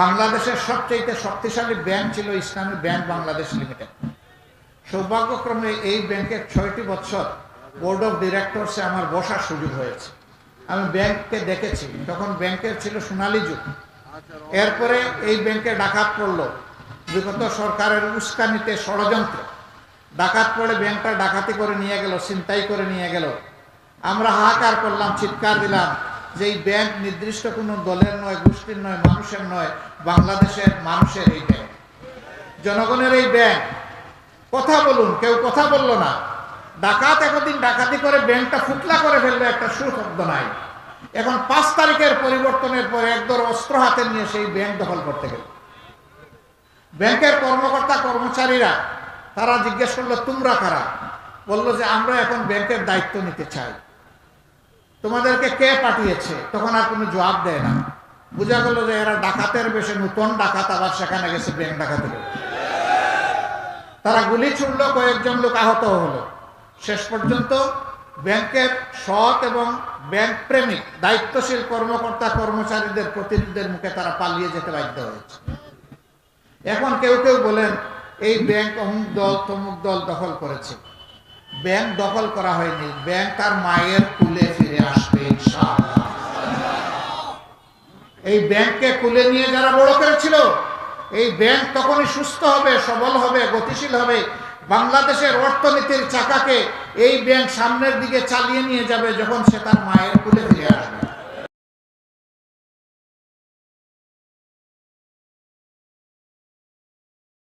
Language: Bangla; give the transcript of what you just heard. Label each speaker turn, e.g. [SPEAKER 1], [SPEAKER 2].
[SPEAKER 1] বাংলাদেশের সবচেয়ে শক্তিশালী ব্যাংক ছিল ইসলামী ব্যাংক বাংলাদেশ লিমিটেড। সৌভাগ্যক্রমে এই ব্যাংকের 6টি বছর বোর্ড অফ ডিরেক্টরসে আমার বসার সুযোগ হয়েছে। আমি ব্যাংককে দেখেছি, তখন ব্যাংকের ছিল সোনালী যুগ। এরপরে এই ব্যাংকে ডাকাত পড়ল, বিগত সরকারের উস্কানিতে ষড়যন্ত্র। ডাকাত পড়ে ব্যাংকটা ডাকাতি করে নিয়ে গেল, ছিনতাই করে নিয়ে গেল। আমরা হাহাকার করলাম, চিৎকার দিলাম যে এই ব্যাংক নির্দিষ্ট কোনো দলের নয়, গোষ্ঠীর নয়, মানুষের নয়, বাংলাদেশের মানুষের এই ব্যাংক, জনগণের এই ব্যাংক। কথা বলুন, কেউ কথা বলল না। ডাকাত একদিন ডাকাতি করে ব্যাংকটা ফুটলা করে ফেলবে, একটা সুশব্দ নাই। এখন 5 তারিখের পরিবর্তনের পরে একদল অস্ত্র হাতে নিয়ে সেই ব্যাংক দখল করতে গেল। ব্যাংকের কর্মকর্তা কর্মচারীরা তারা জিজ্ঞেস করলো, তোমরা কারা? বললো যে আমরা এখন ব্যাংকের দায়িত্ব নিতে চাই, তোমাদেরকে কে পাঠিয়েছে? তখন আর কোনো জবাব দেয় না। বোঝা গেল যে এরা ডাকাতের বেশে নতুন ডাকাত, আবার সেখানে গেছে ব্যাংক ডাকাতি করে। তারা গুলি ছুড়লো, কয়েকজন লোক আহত হলো। শেষ পর্যন্ত ব্যাংকের সৎ এবং ব্যাংক প্রেমিক দায়িত্বশীল কর্মকর্তা কর্মচারীদের প্রতিনিধিদের মুখে তারা পালিয়ে যেতে বাধ্য হয়েছে। এখন কেউ কেউ বলেন এই ব্যাংক অমুক দল তমুক দল দখল করেছে। ব্যাংক দখল করা হয়নি, ব্যাংক তার মায়ের কুলে ফিরে আসবে ইনশাআল্লাহ। এই ব্যাংককে কুলে নিয়ে যারা বড় করেছিল, এই ব্যাংক তখনই সুস্থ হবে, সবল হবে, গতিশীল হবে। বাংলাদেশের অর্থনীতির চাকাকে এই ব্যাংক সামনের দিকে চালিয়ে নিয়ে যাবে যখন সে তার মায়ের কুলে ফিরে আসবে।